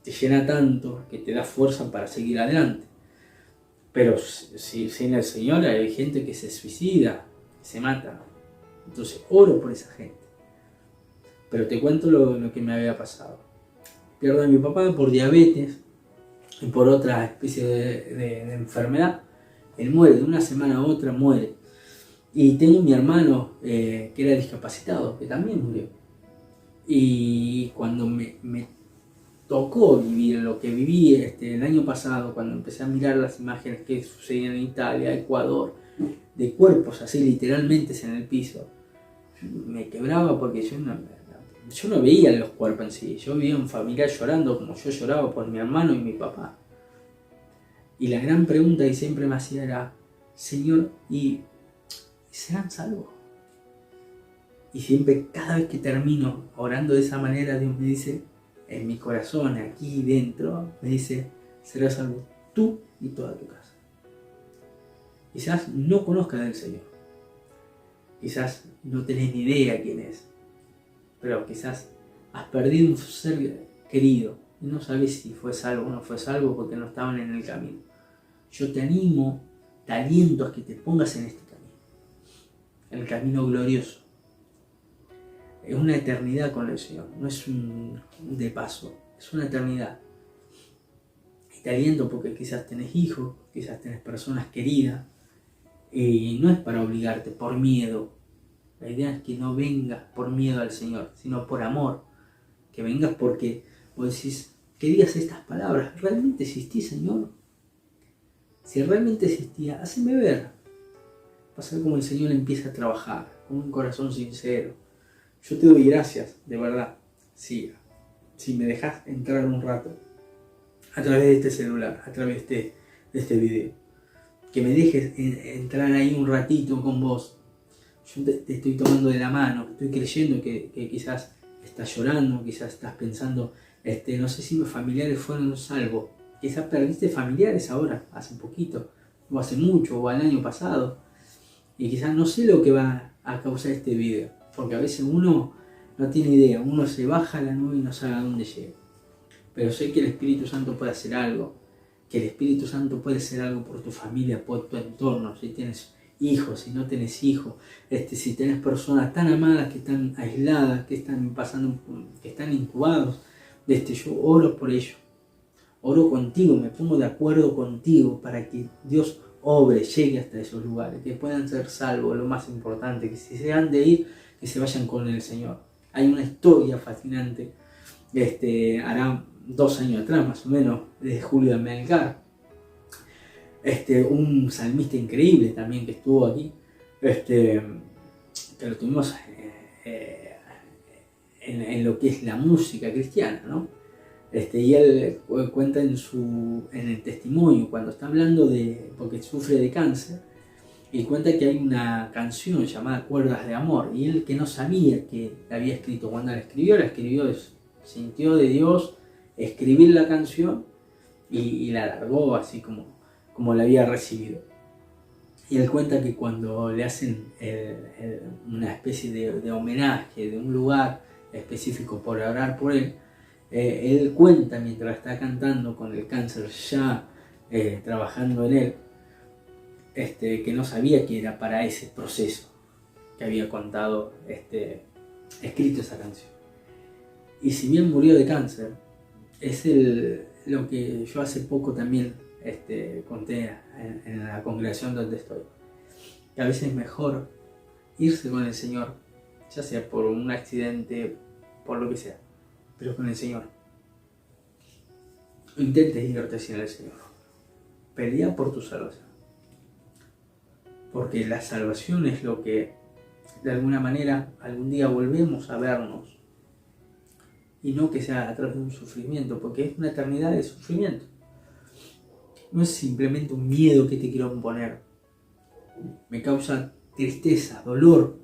te llena tanto, que te da fuerza para seguir adelante. Pero si sin el Señor hay gente que se suicida, que se mata. Entonces oro por esa gente. Pero te cuento lo que me había pasado. Pierdo a mi papá por diabetes y por otra especie de enfermedad. Él muere, de una semana a otra muere. Y tengo mi hermano que era discapacitado, que también murió. Y cuando me tocó vivir lo que viví el año pasado, cuando empecé a mirar las imágenes que sucedían en Italia, Ecuador, de cuerpos así literalmente en el piso, me quebraba porque yo no veía los cuerpos en sí. Yo veía un familiar llorando como yo lloraba por mi hermano y mi papá. Y la gran pregunta que siempre me hacía era: Señor, ¿y serán salvos? Y siempre, cada vez que termino orando de esa manera, Dios me dice, en mi corazón, aquí dentro, me dice: serás salvo tú y toda tu casa. Quizás no conozcas del Señor, quizás no tenés ni idea quién es, pero quizás has perdido un ser querido y no sabes si fue salvo o no fue salvo porque no estaban en el camino. Yo te animo, te aliento a que te pongas en este camino, el camino glorioso. Es una eternidad con el Señor, no es un de paso, es una eternidad. Y te aliento porque quizás tenés hijos, quizás tenés personas queridas, y no es para obligarte por miedo. La idea es que no vengas por miedo al Señor, sino por amor. Que vengas porque vos decís, que digas estas palabras: ¿realmente existí, Señor? Si realmente existía, haceme ver. Vas a ver cómo el Señor empieza a trabajar, con un corazón sincero. Yo te doy gracias, de verdad, si me dejas entrar un rato a través de este celular, a través de este video, que me dejes entrar ahí un ratito con vos. Yo te estoy tomando de la mano, estoy creyendo que quizás estás llorando, quizás estás pensando, no sé si mis familiares fueron salvos, quizás perdiste familiares ahora, hace poquito, o hace mucho, o al año pasado, y quizás no sé lo que va a causar este video. Porque a veces uno no tiene idea, uno se baja a la nube y no sabe a dónde llega. Pero sé que el Espíritu Santo puede hacer algo, que el Espíritu Santo puede hacer algo por tu familia, por tu entorno, si tienes hijos, si no tienes hijos, si tienes personas tan amadas que están aisladas, que están pasando, que están incubados, yo oro por ellos. Oro contigo, me pongo de acuerdo contigo para que Dios obre, llegue hasta esos lugares, que puedan ser salvos, lo más importante, que si se han de ir, que se vayan con el Señor. Hay una historia fascinante, hará 2 años atrás más o menos, de Julio de Amelgar, un salmista increíble también que estuvo aquí, que lo tuvimos en lo que es la música cristiana, ¿no? Y él cuenta en el testimonio, cuando está hablando porque sufre de cáncer, y cuenta que hay una canción llamada Cuerdas de Amor, y él, que no sabía que la había escrito, cuando la escribió, sintió de Dios escribir la canción y la largó así como la había recibido. Y él cuenta que cuando le hacen una especie de homenaje de un lugar específico por orar por él, él cuenta, mientras está cantando con el cáncer ya trabajando en él, que no sabía que era para ese proceso que había contado, escrito esa canción. Y si bien murió de cáncer, es lo que yo hace poco también conté en la congregación donde estoy, que a veces es mejor irse con el Señor, ya sea por un accidente, por lo que sea, pero con el Señor. No intentes irte sin el Señor. Pelea por tu salvación. Porque la salvación es lo que, de alguna manera, algún día volvemos a vernos. Y no que sea a través de un sufrimiento, porque es una eternidad de sufrimiento. No es simplemente un miedo que te quiero imponer. Me causa tristeza, dolor,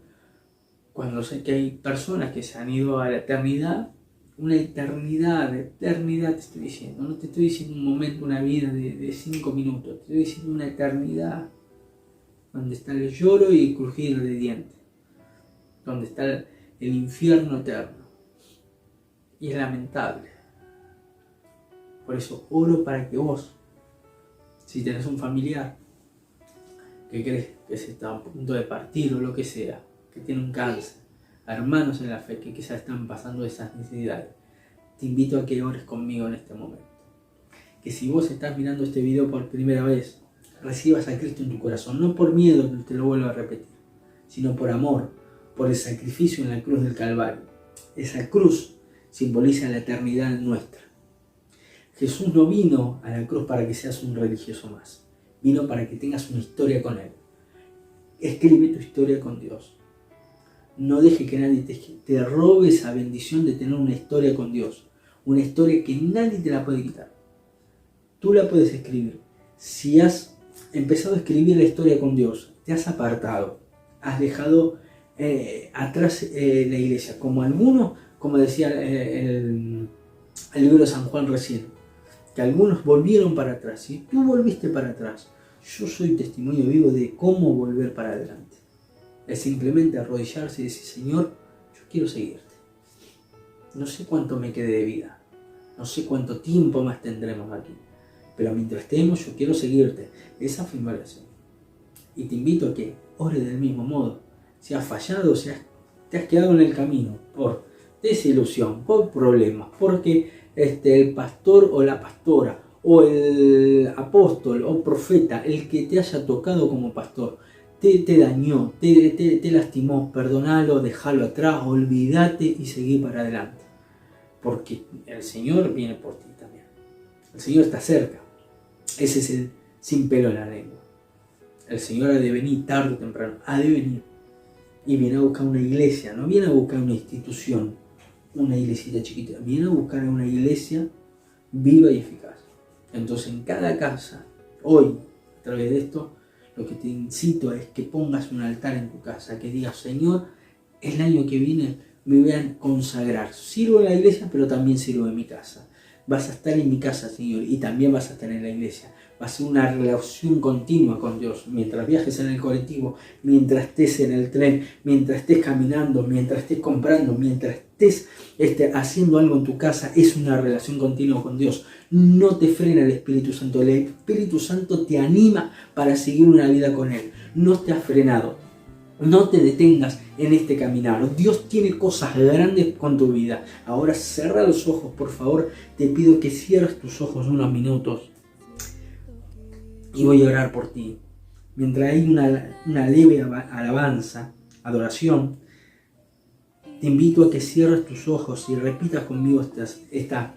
cuando sé que hay personas que se han ido a la eternidad una eternidad te estoy diciendo. No te estoy diciendo un momento, una vida de 5 minutos. Te estoy diciendo una eternidad donde está el lloro y el crujir de dientes. Donde está el infierno eterno. Y es lamentable. Por eso oro para que vos, si tenés un familiar que crees que se está a punto de partir o lo que sea, que tiene un cáncer, hermanos en la fe que quizás están pasando esas necesidades, te invito a que ores conmigo en este momento. Que si vos estás mirando este video por primera vez, recibas a Cristo en tu corazón, no por miedo, te lo vuelvo a repetir, sino por amor, por el sacrificio en la cruz del Calvario. Esa cruz simboliza la eternidad nuestra. Jesús no vino a la cruz para que seas un religioso más, vino para que tengas una historia con Él. Escribe tu historia con Dios. No deje que nadie te robe esa bendición de tener una historia con Dios. Una historia que nadie te la puede quitar. Tú la puedes escribir. Si has empezado a escribir la historia con Dios, te has apartado, has dejado atrás la iglesia. Como algunos, como decía el libro de San Juan recién, que algunos volvieron para atrás. Si tú volviste para atrás, yo soy testimonio vivo de cómo volver para adelante. Es simplemente arrodillarse y decir: Señor, yo quiero seguirte. No sé cuánto me quede de vida, no sé cuánto tiempo más tendremos aquí, pero mientras estemos yo quiero seguirte. Esa fue mi oración. Y te invito a que ores del mismo modo. Si has fallado, si te has quedado en el camino por desilusión, por problemas, porque el pastor o la pastora o el apóstol o profeta, el que te haya tocado como pastor, te dañó, te lastimó, perdonalo, déjalo atrás, olvídate y seguí para adelante. Porque el Señor viene por ti también. El Señor está cerca. Ese es el sin pelo en la lengua. El Señor ha de venir tarde o temprano, ha de venir. Y viene a buscar una iglesia, no viene a buscar una institución, una iglesita chiquita, viene a buscar una iglesia viva y eficaz. Entonces en cada casa, hoy, a través de esto, lo que te incito es que pongas un altar en tu casa, que digas: Señor, el año que viene me voy a consagrar. Sirvo en la iglesia, pero también sirvo en mi casa. Vas a estar en mi casa, Señor, y también vas a estar en la iglesia. Va a ser una relación continua con Dios. Mientras viajes en el colectivo, mientras estés en el tren, mientras estés caminando, mientras estés comprando, mientras estés haciendo algo en tu casa, es una relación continua con Dios. No te frena el Espíritu Santo. El Espíritu Santo te anima para seguir una vida con Él. No te has frenado. No te detengas en este caminar. Dios tiene cosas grandes con tu vida. Ahora cierra los ojos, por favor. Te pido que cierres tus ojos unos minutos. Y voy a orar por ti. Mientras hay una leve alabanza, adoración, te invito a que cierres tus ojos y repitas conmigo esta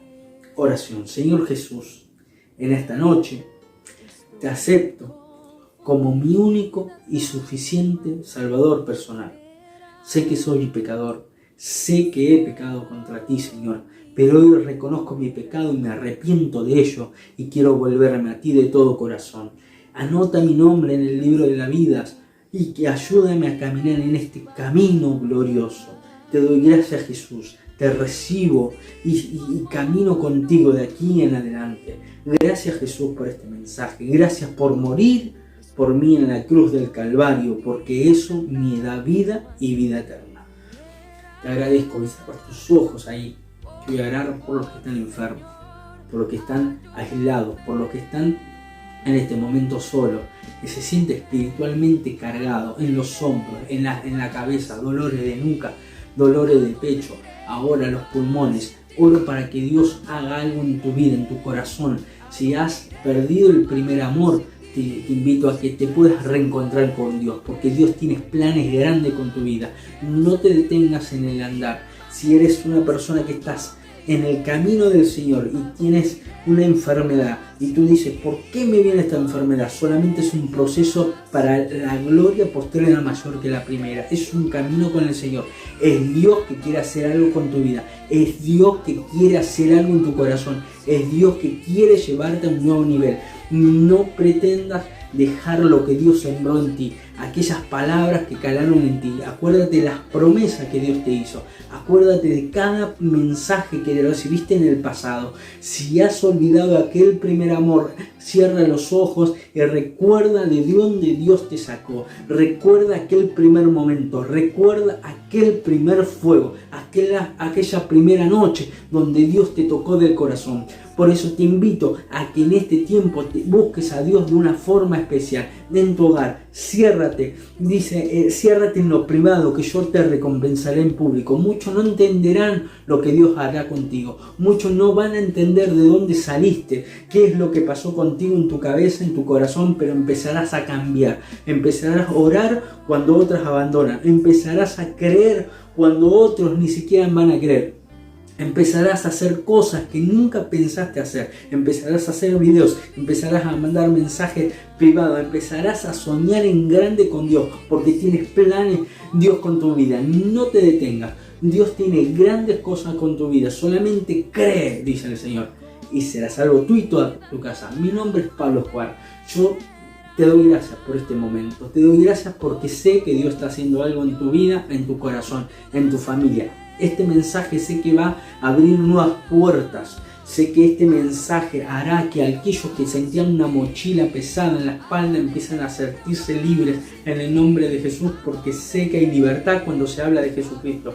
oración. Señor Jesús, en esta noche te acepto como mi único y suficiente Salvador personal. Sé que soy pecador, sé que he pecado contra ti, Señor, pero hoy reconozco mi pecado y me arrepiento de ello y quiero volverme a ti de todo corazón. Anota mi nombre en el libro de la vida y que ayúdame a caminar en este camino glorioso. Te doy gracias, Jesús, te recibo y camino contigo de aquí en adelante. Gracias, Jesús, por este mensaje. Gracias por morir por mí en la cruz del Calvario, porque eso me da vida y vida eterna. Te agradezco y cerrar tus ojos ahí. Voy a orar por los que están enfermos, por los que están aislados, por los que están en este momento solos, que se siente espiritualmente cargado en los hombros, en la cabeza, dolores de nuca, dolores de pecho, ahora los pulmones. Oro para que Dios haga algo en tu vida, en tu corazón. Si has perdido el primer amor, te invito a que te puedas reencontrar con Dios, porque Dios tiene planes grandes con tu vida. No te detengas en el andar. Si eres una persona que estás en el camino del Señor y tienes una enfermedad y tú dices: ¿por qué me viene esta enfermedad? Solamente es un proceso para la gloria postrera mayor que la primera. Es un camino con el Señor. Es Dios que quiere hacer algo con tu vida. Es Dios que quiere hacer algo en tu corazón. Es Dios que quiere llevarte a un nuevo nivel. No pretendas dejar lo que Dios sembró en ti. aquellas palabras que calaron en ti. Acuérdate de las promesas que Dios te hizo. Acuérdate de cada mensaje que recibiste en el pasado. Si has olvidado aquel primer amor, cierra los ojos y recuerda de dónde Dios te sacó. Recuerda aquel primer momento. Recuerda aquel primer fuego. Aquella primera noche donde Dios te tocó del corazón. Por eso te invito a que en este tiempo te busques a Dios de una forma especial. En tu hogar, ciérrate. Dice, ciérrate en lo privado, que yo te recompensaré en público. Muchos no entenderán lo que Dios hará contigo. Muchos no van a entender de dónde saliste, qué es lo que pasó contigo en tu cabeza, en tu corazón, pero empezarás a cambiar. Empezarás a orar cuando otros abandonan. Empezarás a creer cuando otros ni siquiera van a creer. Empezarás a hacer cosas que nunca pensaste hacer. Empezarás a hacer videos. Empezarás a mandar mensajes privados. Empezarás a soñar en grande con Dios. Porque tienes planes Dios con tu vida. No te detengas. Dios tiene grandes cosas con tu vida. Solamente cree, dice el Señor. Y será salvo tú y toda tu casa. Mi nombre es Pablo Escobar. Yo te doy gracias por este momento. Te doy gracias porque sé que Dios está haciendo algo en tu vida, en tu corazón, en tu familia. Este mensaje sé que va a abrir nuevas puertas. Sé que este mensaje hará que aquellos que sentían una mochila pesada en la espalda empiecen a sentirse libres en el nombre de Jesús, porque sé que hay libertad cuando se habla de Jesucristo.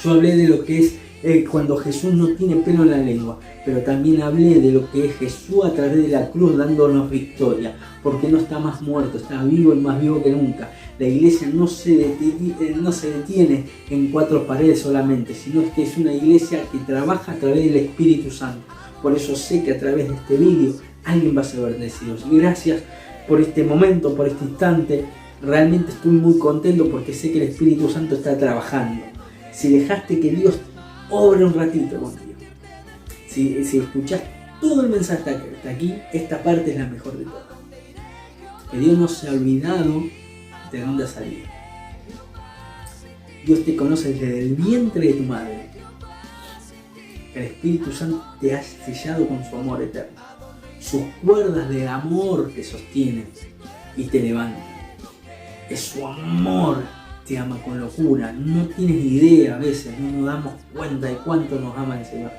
Yo hablé de lo que es cuando Jesús no tiene pelo en la lengua, pero también hablé de lo que es Jesús a través de la cruz dándonos victoria, porque no está más muerto, está vivo y más vivo que nunca. La iglesia no se detiene en 4 paredes solamente, sino que es una iglesia que trabaja a través del Espíritu Santo. Por eso sé que a través de este vídeo alguien va a ser bendecido. Y gracias por este momento, por este instante. Realmente estoy muy contento porque sé que el Espíritu Santo está trabajando. Si dejaste que Dios obre un ratito contigo, si escuchás todo el mensaje hasta aquí, esta parte es la mejor de todas. Que Dios no se ha olvidado de dónde has salido. Dios te conoce desde el vientre de tu madre. El Espíritu Santo te ha sellado con su amor eterno. Sus cuerdas de amor te sostienen y te levantan. Es su amor. Te ama con locura. No tienes idea, a veces no nos damos cuenta de cuánto nos ama el Señor.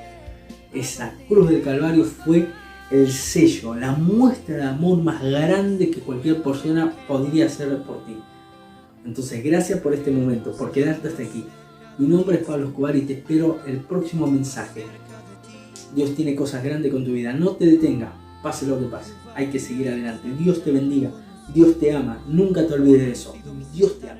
Esa cruz del Calvario fue el sello, la muestra de amor más grande que cualquier persona podría hacer por ti. Entonces, gracias por este momento, por quedarte hasta aquí. Mi nombre es Pablo Escobar y te espero el próximo mensaje. Dios tiene cosas grandes con tu vida. No te detengas, pase lo que pase. Hay que seguir adelante. Dios te bendiga. Dios te ama. Nunca te olvides de eso. Dios te ama.